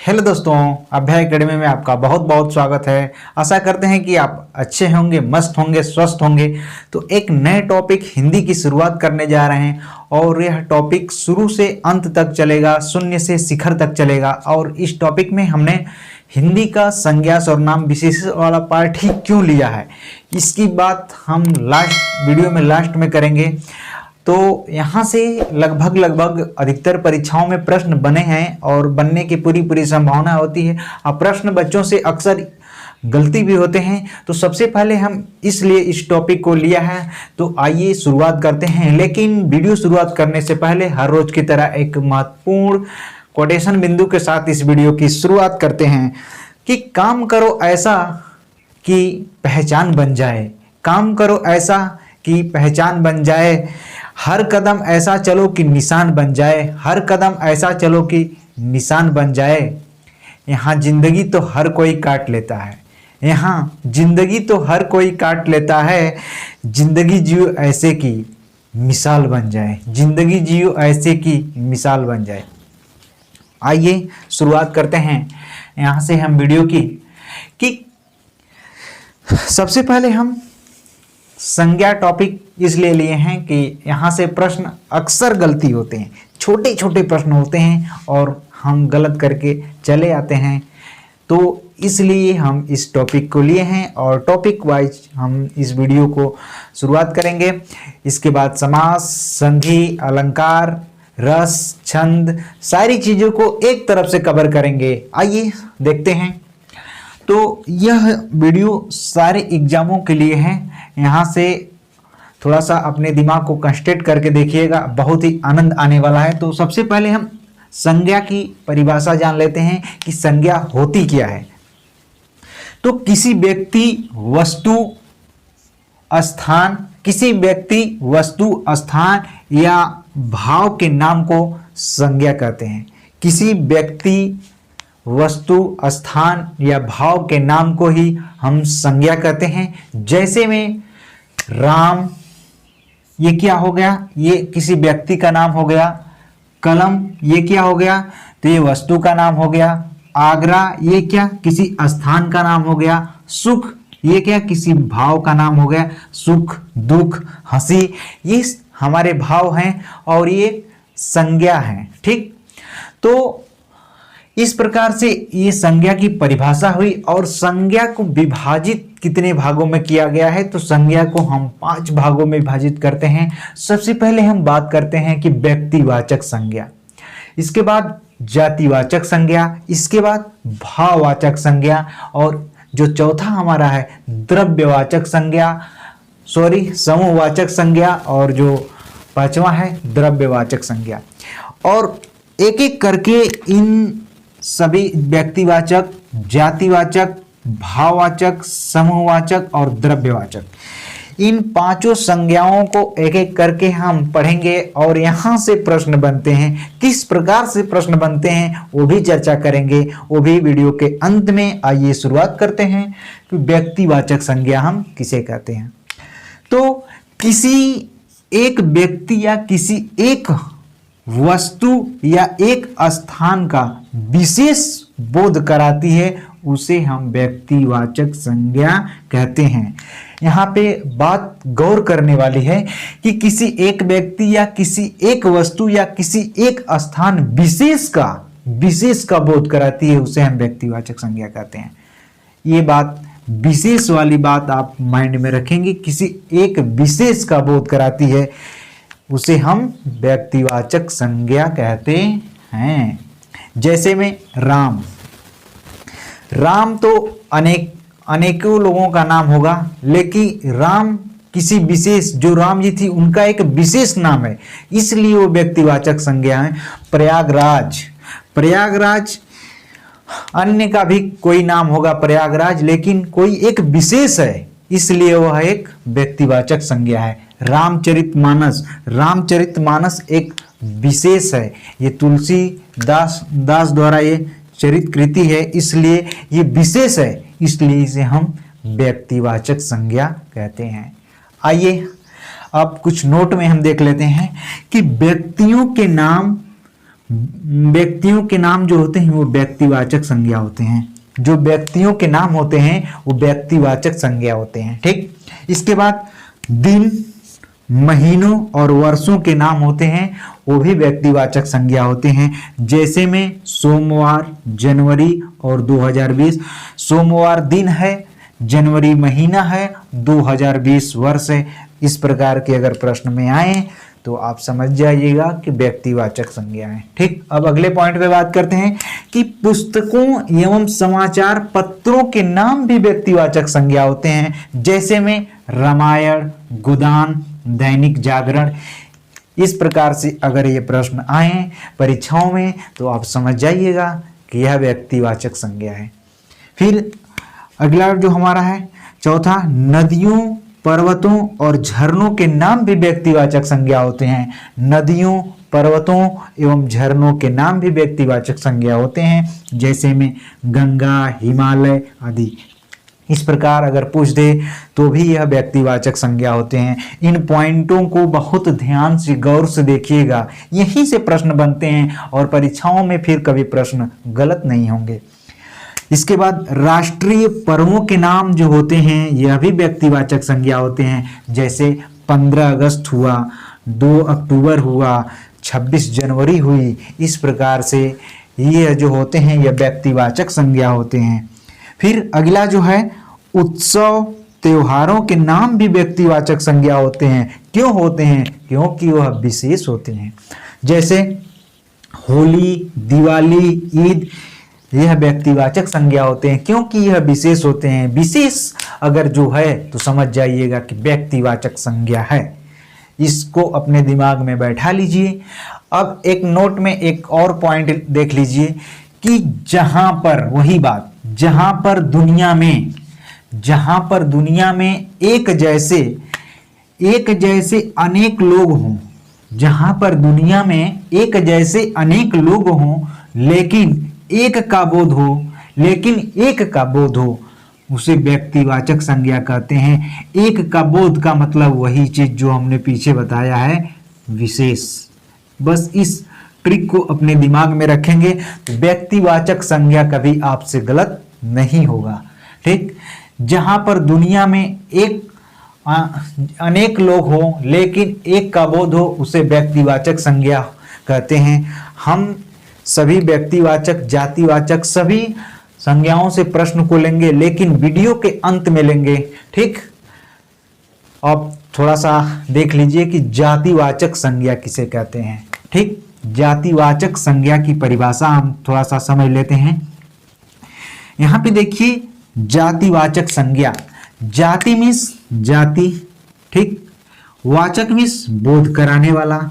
Hello दोस्तों, अभ्याय academy में आपका बहुत बहुत स्वागत है। आशा करते हैं कि आप अच्छे होंगे, मस्त होंगे, स्वस्थ होंगे। तो एक नए टॉपिक हिंदी की शुरुआत करने जा रहे हैं और यह टॉपिक शुरू से अंत तक चलेगा, शून्य से शिखर तक चलेगा। और इस टॉपिक में हमने हिंदी का संज्ञा सर्वनाम विशेषण वाला पार्ट ही क्यों लिया है, इसकी बात हम वीडियो में लास्ट में करेंगे। तो यहाँ से लगभग अधिकतर परीक्षाओं में प्रश्न बने हैं और बनने की पूरी संभावना होती है। अब प्रश्न बच्चों से अक्सर गलती भी होते हैं। तो सबसे पहले हम इसलिए इस टॉपिक को लिया है। तो आइए शुरुआत करते हैं। लेकिन वीडियो शुरुआत करने से पहले हर रोज की तरह एक महत्वपूर्ण कोटेशन बिंदु के साथ इस वीडियो की शुरुआत करते हैं कि काम करो ऐसा कि पहचान बन जाए। काम करो ऐसा कि पहचान बन जाए। हर कदम ऐसा चलो कि निशान बन जाए। हर कदम ऐसा चलो कि निशान बन जाए। यहाँ जिंदगी तो हर कोई काट लेता है। यहाँ जिंदगी तो हर कोई काट लेता है। जिंदगी जियो ऐसे की मिसाल बन जाए। जिंदगी जियो ऐसे की मिसाल बन जाए। आइए शुरुआत करते हैं यहाँ से हम वीडियो की कि सबसे पहले हम संज्ञा टॉपिक इसलिए लिए हैं कि यहाँ से प्रश्न अक्सर गलती होते हैं। छोटे छोटे प्रश्न होते हैं और हम गलत करके चले आते हैं। तो इसलिए हम इस टॉपिक को लिए हैं और टॉपिक वाइज हम इस वीडियो को शुरुआत करेंगे। इसके बाद समास, संधि, अलंकार, रस, छंद, सारी चीज़ों को एक तरफ से कवर करेंगे। आइए देखते हैं। तो यह वीडियो सारे एग्जामों के लिए है। यहाँ से थोड़ा सा अपने दिमाग को कंसंट्रेट करके देखिएगा, बहुत ही आनंद आने वाला है। तो सबसे पहले हम संज्ञा की परिभाषा जान लेते हैं कि संज्ञा होती क्या है। तो किसी व्यक्ति, वस्तु, स्थान या भाव के नाम को संज्ञा कहते हैं। किसी व्यक्ति, वस्तु, स्थान या भाव के नाम को ही हम संज्ञा कहते हैं। जैसे में राम, ये क्या हो गया? ये किसी व्यक्ति का नाम हो गया। कलम, ये क्या हो गया? तो ये वस्तु का नाम हो गया। आगरा, ये क्या? किसी स्थान का नाम हो गया। सुख, ये क्या? किसी भाव का नाम हो गया। सुख, दुख, हंसी, ये हमारे भाव हैं और ये संज्ञा हैं। ठीक, तो इस प्रकार से ये संज्ञा की परिभाषा हुई। और संज्ञा को विभाजित कितने भागों में किया गया है? तो संज्ञा को हम 5 भागों में विभाजित करते हैं। सबसे पहले हम बात करते हैं कि व्यक्तिवाचक संज्ञा, इसके बाद जातिवाचक संज्ञा, इसके बाद भाववाचक संज्ञा, और जो चौथा हमारा है द्रव्यवाचक संज्ञा, समूहवाचक संज्ञा, और जो 5वां है द्रव्यवाचक संज्ञा। और एक एक करके इन सभी व्यक्तिवाचक, जातिवाचक, भाववाचक, समूहवाचक और द्रव्यवाचक, इन 5 संज्ञाओं को एक एक करके हम पढ़ेंगे। और यहाँ से प्रश्न बनते हैं, किस प्रकार से प्रश्न बनते हैं वो भी चर्चा करेंगे, वो भी वीडियो के अंत में। आइए शुरुआत करते हैं कि व्यक्तिवाचक संज्ञा हम किसे कहते हैं। तो किसी एक व्यक्ति या किसी एक वस्तु या एक स्थान का विशेष बोध कराती है, उसे हम व्यक्तिवाचक संज्ञा कहते हैं। यहाँ पे बात गौर करने वाली है कि किसी एक व्यक्ति या किसी एक वस्तु या किसी एक स्थान विशेष का बोध कराती है, उसे हम व्यक्तिवाचक संज्ञा कहते हैं। ये बात, विशेष वाली बात आप माइंड में रखेंगे। किसी एक विशेष का बोध कराती है, उसे हम व्यक्तिवाचक संज्ञा कहते हैं। जैसे में राम, राम तो अनेकों लोगों का नाम होगा, लेकिन राम किसी विशेष, जो राम जी थी उनका एक विशेष नाम है, इसलिए वो व्यक्तिवाचक संज्ञा है। प्रयागराज, प्रयागराज अन्य का भी कोई नाम होगा प्रयागराज, लेकिन कोई एक विशेष है, इसलिए वह एक व्यक्तिवाचक संज्ञा है। रामचरितमानस, रामचरितमानस एक विशेष है, ये तुलसीदास द्वारा ये चरित कृति है, इसलिए ये विशेष है, इसलिए इसे हम व्यक्तिवाचक संज्ञा कहते हैं। आइए अब कुछ नोट में हम देख लेते हैं कि व्यक्तियों के नाम व्यक्तियों के नाम जो होते हैं वो व्यक्तिवाचक संज्ञा होते हैं। जो व्यक्तियों के नाम होते हैं वो व्यक्तिवाचक संज्ञा होते हैं। ठीक, इसके बाद दिन, महीनों और वर्षों के नाम होते हैं वो भी व्यक्तिवाचक संज्ञा होते हैं। जैसे में सोमवार, जनवरी और 2020। सोमवार दिन है, जनवरी महीना है, 2020 वर्ष है। इस प्रकार के अगर प्रश्न में आए तो आप समझ जाइएगा कि व्यक्तिवाचक संज्ञा है। ठीक, अब अगले पॉइंट पे बात करते हैं कि पुस्तकों एवं समाचार पत्रों के नाम भी व्यक्तिवाचक संज्ञा होते हैं। जैसे में रामायण, गोदान, दैनिक जागरण। इस प्रकार से अगर ये प्रश्न आए परीक्षाओं में तो आप समझ जाइएगा कि यह व्यक्तिवाचक संज्ञा है। फिर अगला जो हमारा है चौथा, नदियों, पर्वतों और झरनों के नाम भी व्यक्तिवाचक संज्ञा होते हैं। नदियों, पर्वतों एवं झरनों के नाम भी व्यक्तिवाचक संज्ञा होते हैं। जैसे में गंगा, हिमालय आदि। इस प्रकार अगर पूछ दे तो भी यह व्यक्तिवाचक संज्ञा होते हैं। इन पॉइंटों को बहुत ध्यान से, गौर से देखिएगा, यहीं से प्रश्न बनते हैं और परीक्षाओं में फिर कभी प्रश्न गलत नहीं होंगे। इसके बाद राष्ट्रीय पर्वों के नाम जो होते हैं यह भी व्यक्तिवाचक संज्ञा होते हैं। जैसे 15 अगस्त हुआ, 2 अक्टूबर हुआ, 26 जनवरी हुई। इस प्रकार से ये जो होते हैं यह व्यक्तिवाचक संज्ञा होते हैं। फिर अगला जो है उत्सव, त्योहारों के नाम भी व्यक्तिवाचक संज्ञा होते हैं। क्यों होते हैं? क्योंकि वह विशेष होते हैं। जैसे होली, दिवाली, ईद, यह व्यक्तिवाचक संज्ञा होते हैं क्योंकि यह विशेष होते हैं। विशेष अगर जो है तो समझ जाइएगा कि व्यक्तिवाचक संज्ञा है। इसको अपने दिमाग में बैठा लीजिए। अब एक नोट में एक और पॉइंट देख लीजिए कि जहां पर, वही बात, जहां पर दुनिया में एक जैसे अनेक लोग हों, जहां पर दुनिया में एक जैसे अनेक लोग हों लेकिन एक का बोध हो, उसे व्यक्तिवाचक संज्ञा कहते हैं। एक का बोध का मतलब वही चीज जो हमने पीछे बताया है, विशेष। बस इस ट्रिक को अपने दिमाग में रखेंगे तो व्यक्तिवाचक संज्ञा कभी आपसे गलत नहीं होगा। ठीक, जहां पर दुनिया में अनेक लोग हों लेकिन एक का बोध हो, उसे व्यक्तिवाचक संज्ञा कहते हैं। हम सभी व्यक्तिवाचक, जातिवाचक सभी संज्ञाओं से प्रश्न को लेंगे लेकिन वीडियो के अंत में लेंगे। ठीक, अब थोड़ा सा देख लीजिए कि जातिवाचक संज्ञा किसे कहते हैं। ठीक, जातिवाचक संज्ञा की परिभाषा हम थोड़ा सा समझ लेते हैं। यहां पे देखिए, जातिवाचक संज्ञा, जाति मीन्स जाति, ठीक, वाचक मीन्स बोध कराने वाला,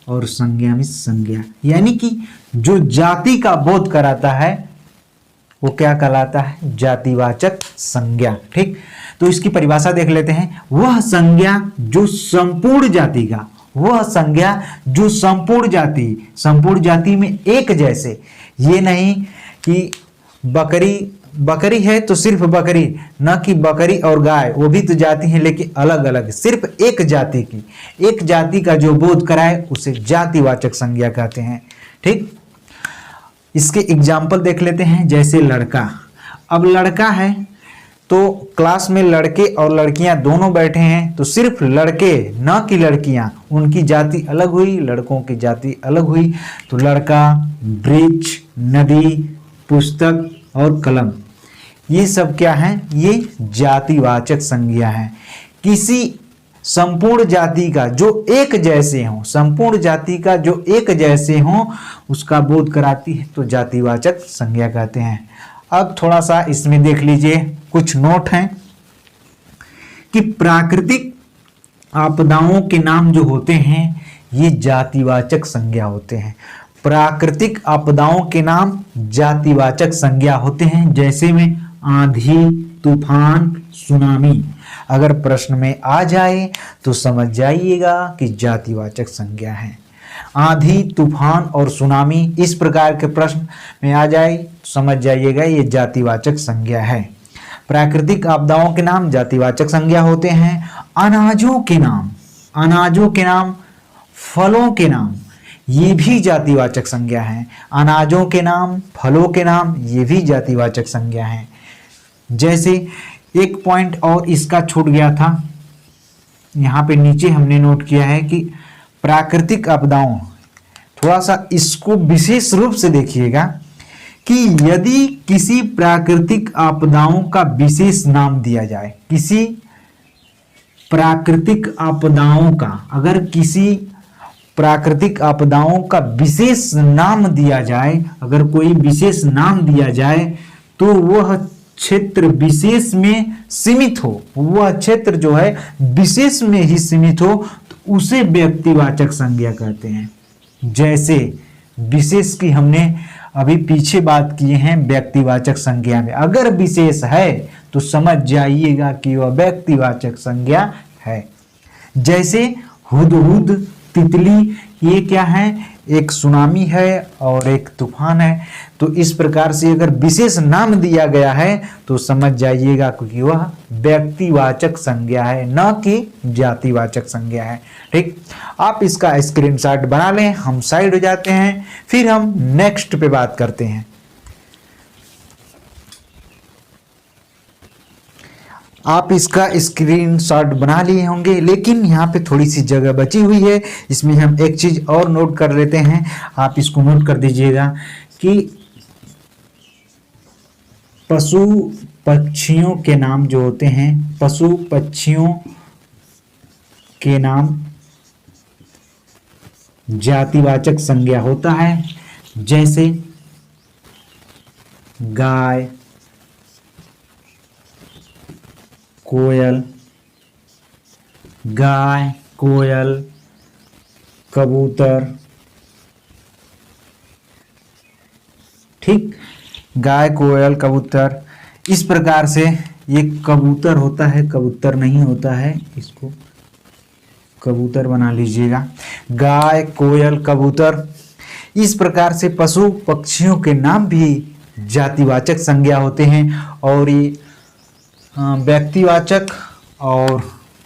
और संज्ञा मीन्स संज्ञा। यानी कि जो जाति का बोध कराता है वो क्या कहलाता है? जातिवाचक संज्ञा। ठीक, तो इसकी परिभाषा देख लेते हैं। वह संज्ञा जो संपूर्ण जाति में एक जैसे, ये नहीं कि बकरी है तो सिर्फ बकरी, न कि बकरी और गाय, वो भी तो जाति है लेकिन अलग अलग, सिर्फ एक जाति का जो बोध कराए उसे जातिवाचक संज्ञा कहते हैं। ठीक, इसके एग्जाम्पल देख लेते हैं। जैसे लड़का, अब लड़का है तो क्लास में लड़के और लड़कियां दोनों बैठे हैं तो सिर्फ लड़के, न कि लड़कियां, उनकी जाति अलग हुई, लड़कों की जाति अलग हुई। तो लड़का, वृक्ष, नदी, पुस्तक और कलम, ये सब क्या है? ये जातिवाचक संज्ञा है। किसी संपूर्ण जाति का जो एक जैसे हो, उसका बोध कराती है तो जातिवाचक संज्ञा कहते हैं। अब थोड़ा सा इसमें देख लीजिए, कुछ नोट हैं कि प्राकृतिक आपदाओं के नाम जो होते हैं ये जातिवाचक संज्ञा होते हैं। प्राकृतिक आपदाओं के नाम जातिवाचक संज्ञा होते हैं। जैसे में आंधी, तूफान, सुनामी। अगर प्रश्न में आ जाए तो समझ जाइएगा कि जातिवाचक संज्ञा है। आंधी, तूफान और सुनामी, इस प्रकार के प्रश्न में आ जाए तो समझ जाइएगा ये जातिवाचक संज्ञा है। प्राकृतिक आपदाओं के नाम जातिवाचक संज्ञा होते हैं। अनाजों के नाम, फलों के नाम, ये भी जातिवाचक संज्ञा हैं। अनाजों के नाम, फलों के नाम, ये भी जातिवाचक संज्ञा हैं। जैसे एक पॉइंट और इसका छूट गया था, यहाँ पे नीचे हमने नोट किया है कि प्राकृतिक आपदाओं, थोड़ा सा इसको विशेष रूप से देखिएगा कि यदि किसी प्राकृतिक आपदाओं का विशेष नाम दिया जाए, किसी प्राकृतिक आपदाओं का, अगर किसी प्राकृतिक आपदाओं का विशेष नाम दिया जाए, अगर कोई विशेष नाम दिया जाए तो वह क्षेत्र विशेष में सीमित हो, वह क्षेत्र जो है विशेष में ही सीमित हो, तो उसे व्यक्तिवाचक संज्ञा कहते हैं। जैसे विशेष की हमने अभी पीछे बात किए हैं व्यक्तिवाचक संज्ञा में, अगर विशेष है तो समझ जाइएगा कि वह व्यक्तिवाचक संज्ञा है। जैसे हुदहुद, तितली, ये क्या है, एक सुनामी है और एक तूफान है। तो इस प्रकार से अगर विशेष नाम दिया गया है तो समझ जाइएगा कि वह व्यक्तिवाचक संज्ञा है, न कि जातिवाचक संज्ञा है। ठीक, आप इसका स्क्रीनशॉट बना लें, हम साइड हो जाते हैं, फिर हम नेक्स्ट पे बात करते हैं। आप इसका स्क्रीनशॉट बना लिए होंगे, लेकिन यहाँ पे थोड़ी सी जगह बची हुई है, इसमें हम एक चीज और नोट कर लेते हैं। आप इसको नोट कर दीजिएगा कि पशु पक्षियों के नाम जो होते हैं, पशु पक्षियों के नाम जातिवाचक संज्ञा होता है। जैसे गाय, कोयल, गाय, कोयल, कबूतर। ठीक, गाय, कोयल, कबूतर, इस प्रकार से ये कबूतर होता है, कबूतर नहीं होता है, इसको कबूतर बना लीजिएगा। गाय, कोयल, कबूतर, इस प्रकार से पशु पक्षियों के नाम भी जातिवाचक संज्ञा होते हैं। और ये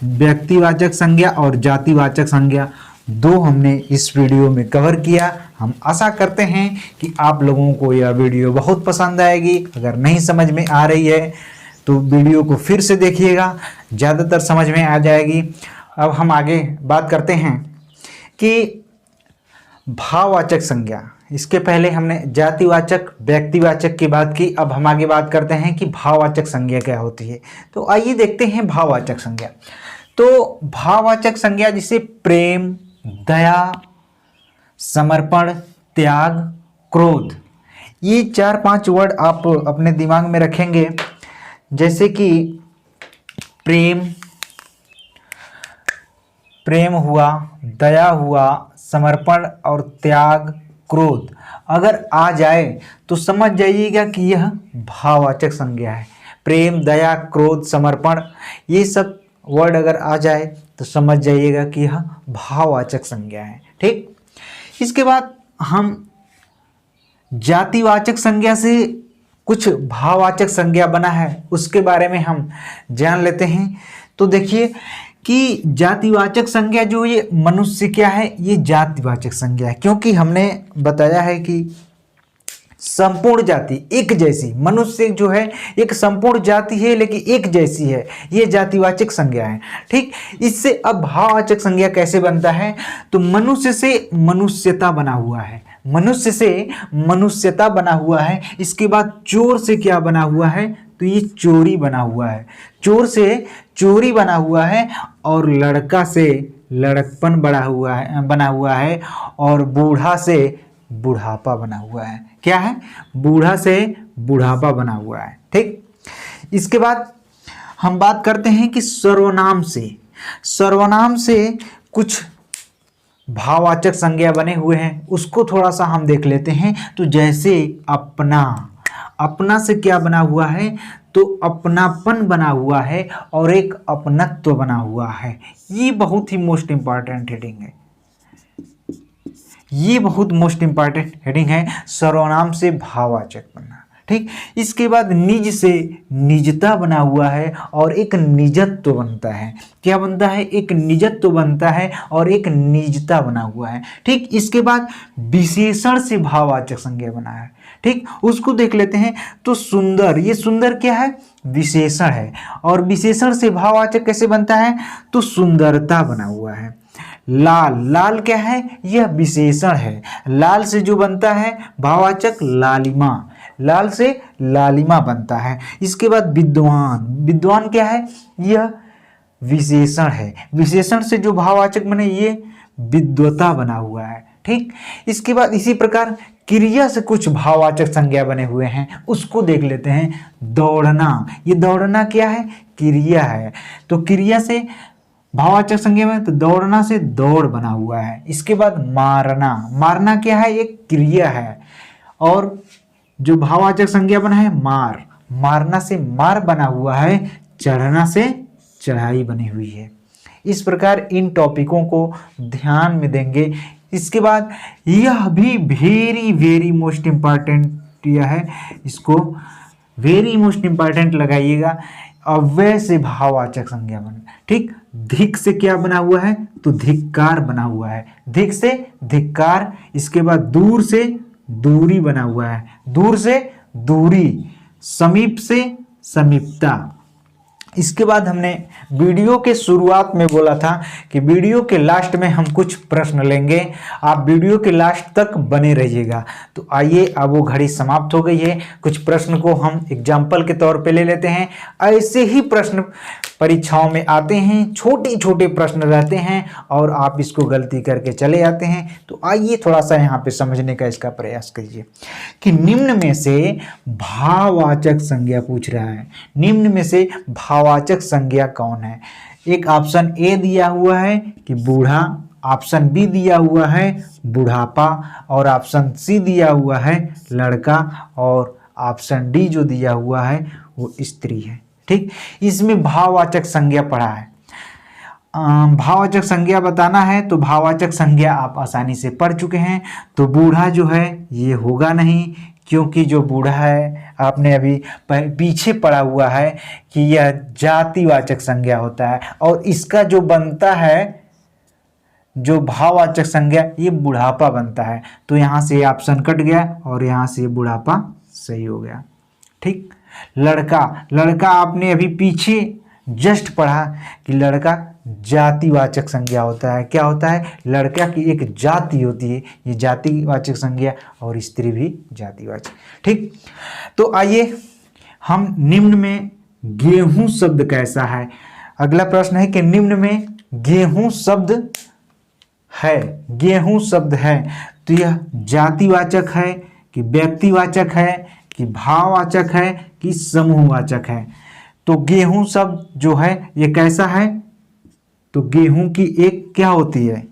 व्यक्तिवाचक संज्ञा और जातिवाचक संज्ञा दो हमने इस वीडियो में कवर किया। हम आशा करते हैं कि आप लोगों को यह वीडियो बहुत पसंद आएगी। अगर नहीं समझ में आ रही है तो वीडियो को फिर से देखिएगा, ज़्यादातर समझ में आ जाएगी। अब हम आगे बात करते हैं कि भाववाचक संज्ञा। इसके पहले हमने जातिवाचक, व्यक्तिवाचक की बात की, अब हम आगे बात करते हैं कि भाववाचक संज्ञा क्या होती है। तो आइए देखते हैं भाववाचक संज्ञा। तो भाववाचक संज्ञा जिसे प्रेम, दया, समर्पण, त्याग, क्रोध, ये 4-5 वर्ड आप अपने दिमाग में रखेंगे। जैसे कि प्रेम हुआ, दया हुआ, समर्पण और त्याग, क्रोध अगर आ जाए तो समझ जाइएगा कि यह भाववाचक संज्ञा है। प्रेम, दया, क्रोध, समर्पण, ये सब वर्ड अगर आ जाए तो समझ जाइएगा कि यह भाववाचक संज्ञा है। ठीक, इसके बाद हम जातिवाचक संज्ञा से कुछ भाववाचक संज्ञा बना है, उसके बारे में हम जान लेते हैं। तो देखिए कि जातिवाचक संज्ञा जो ये मनुष्य क्या है, ये जातिवाचक संज्ञा है, क्योंकि हमने बताया है कि संपूर्ण जाति एक जैसी, मनुष्य जो है एक संपूर्ण जाति है लेकिन एक जैसी है, ये जातिवाचक संज्ञा है। ठीक, इससे अब भाववाचक संज्ञा कैसे बनता है, तो मनुष्य से मनुष्यता बना हुआ है, मनुष्य से मनुष्यता बना हुआ है। इसके बाद चोर से क्या बना हुआ है, तो ये चोरी बना हुआ है, चोर से चोरी बना हुआ है। और लड़का से लड़कपन बना हुआ है और बूढ़ा से बुढ़ापा बना हुआ है। क्या है, बूढ़ा से बुढ़ापा बना हुआ है। ठीक, इसके बाद हम बात करते हैं कि सर्वनाम से कुछ भाववाचक संज्ञा बने हुए हैं, उसको थोड़ा सा हम देख लेते हैं। तो जैसे अपना से क्या बना हुआ है, तो अपनापन बना हुआ है और एक अपनत्व बना हुआ है। ये बहुत ही मोस्ट इंपॉर्टेंट हेडिंग है, ये बहुत मोस्ट इंपॉर्टेंट हेडिंग है, सर्वनाम से भाववाचक बनना। ठीक। इसके बाद निज से निजता बना हुआ है और एक निजत्व बनता है। क्या बनता है? एक निजत्व बनता है और एक निजता बना हुआ है। ठीक। इसके बाद विशेषण से भाववाचक संज्ञा बना है। ठीक, उसको देख लेते हैं। तो सुंदर, ये सुंदर क्या है? विशेषण है। और विशेषण से भाववाचक कैसे बनता है? तो सुंदरता बना हुआ है। लाल, लाल क्या है? यह विशेषण है। लाल से जो बनता है भाववाचक लालिमा, लाल से लालिमा बनता है। इसके बाद विद्वान, विद्वान क्या है? यह विशेषण है। विशेषण से जो भाववाचक बने ये विद्वता बना हुआ है। ठीक। इसके बाद इसी प्रकार क्रिया से कुछ भाववाचक संज्ञा बने हुए हैं, उसको देख लेते हैं। दौड़ना, ये दौड़ना क्या है? क्रिया है। तो क्रिया से भाववाचक संज्ञा में तो दौड़ना से दौड़ बना हुआ है। इसके बाद मारना, मारना क्या है? एक क्रिया है। और जो भाववाचक संज्ञा बना है मार, मारना से मार बना हुआ है। चढ़ना से चढ़ाई बनी हुई है। इस प्रकार इन टॉपिकों को ध्यान में देंगे। इसके बाद यह भी वेरी वेरी मोस्ट इम्पॉर्टेंट यह है, इसको वेरी मोस्ट इम्पॉर्टेंट लगाइएगा। अव्यय से भाववाचक संज्ञा बना। ठीक। धिक से क्या बना हुआ है? तो धिक्कार बना हुआ है। धिक से धिक्कार। इसके बाद दूर से दूरी बना हुआ है। दूर से दूरी। समीप से समीपता। इसके बाद हमने वीडियो के शुरुआत में बोला था कि वीडियो के लास्ट में हम कुछ प्रश्न लेंगे, आप वीडियो के लास्ट तक बने रहिएगा। तो आइए, अब वो घड़ी समाप्त हो गई है। कुछ प्रश्न को हम एग्जाम्पल के तौर पे ले लेते हैं। ऐसे ही प्रश्न परीक्षाओं में आते हैं, छोटे छोटे प्रश्न रहते हैं और आप इसको गलती करके चले जाते हैं। तो आइए थोड़ा सा यहाँ पे समझने का इसका प्रयास करिए कि निम्न में से भाववाचक संज्ञा पूछ रहा है। निम्न में से भाववाचक संज्ञा कौन है? एक ऑप्शन ए दिया हुआ है कि बूढ़ा, ऑप्शन बी दिया हुआ है बुढ़ापा, और ऑप्शन सी दिया हुआ है लड़का, और ऑप्शन डी जो दिया हुआ है वो स्त्री है। ठीक। इसमें भाववाचक संज्ञा पढ़ा है। भाववाचक संज्ञा बताना है तो भाववाचक संज्ञा आप आसानी से पढ़ चुके हैं। तो बूढ़ा जो है ये होगा नहीं, क्योंकि जो बूढ़ा है आपने अभी पीछे पढ़ा हुआ है कि यह जातिवाचक संज्ञा होता है, और इसका जो बनता है जो भाववाचक संज्ञा ये बुढ़ापा बनता है। तो यहाँ से ऑप्शन कट गया और यहाँ से बुढ़ापा सही हो गया। ठीक। लड़का, लड़का आपने अभी पीछे जस्ट पढ़ा कि लड़का जातिवाचक संज्ञा होता है। क्या होता है? लड़का की एक जाति होती है, ये जातिवाचक संज्ञा, और स्त्री भी जातिवाचक। ठीक। तो आइए हम निम्न में गेहूं शब्द कैसा है। अगला प्रश्न है कि निम्न में गेहूं शब्द है, गेहूं शब्द है तो यह जातिवाचक है कि व्यक्तिवाचक है कि भाववाचक है कि समूहवाचक है? तो गेहूं शब्द जो है ये कैसा है? तो गेहूं की एक क्या होती है?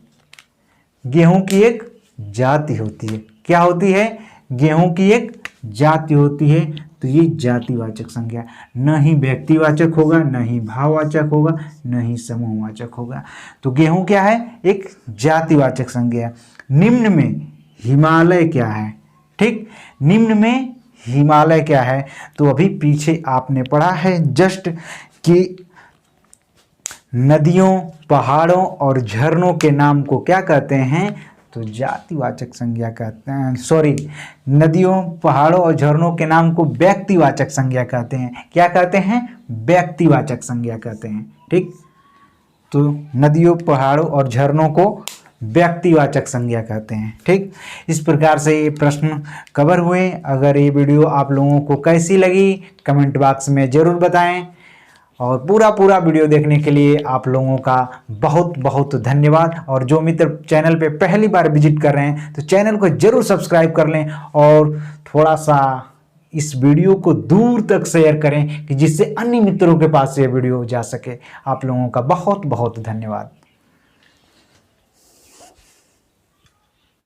गेहूं की एक जाति होती है। क्या होती है? गेहूं की एक जाति होती है। तो ये जातिवाचक संज्ञा, न ही व्यक्तिवाचक होगा, न ही भाववाचक होगा, न ही समूहवाचक होगा। तो गेहूं क्या है? एक जातिवाचक संज्ञा। निम्न में हिमालय क्या है? ठीक। निम्न में हिमालय क्या है? तो अभी पीछे आपने पढ़ा है जस्ट कि नदियों, पहाड़ों और झरनों के नाम को क्या कहते हैं? तो जातिवाचक संज्ञा कहते हैं। सॉरी, नदियों, पहाड़ों और झरनों के नाम को व्यक्तिवाचक संज्ञा कहते हैं। क्या कहते हैं? व्यक्तिवाचक संज्ञा कहते हैं। ठीक। तो नदियों, पहाड़ों और झरनों को व्यक्तिवाचक संज्ञा कहते हैं। ठीक। इस प्रकार से ये प्रश्न कवर हुए। अगर ये वीडियो आप लोगों को कैसी लगी कमेंट बॉक्स में ज़रूर बताएं, और पूरा वीडियो देखने के लिए आप लोगों का बहुत बहुत धन्यवाद। और जो मित्र चैनल पे पहली बार विजिट कर रहे हैं तो चैनल को ज़रूर सब्सक्राइब कर लें, और थोड़ा सा इस वीडियो को दूर तक शेयर करें कि जिससे अन्य मित्रों के पास ये वीडियो जा सके। आप लोगों का बहुत बहुत धन्यवाद।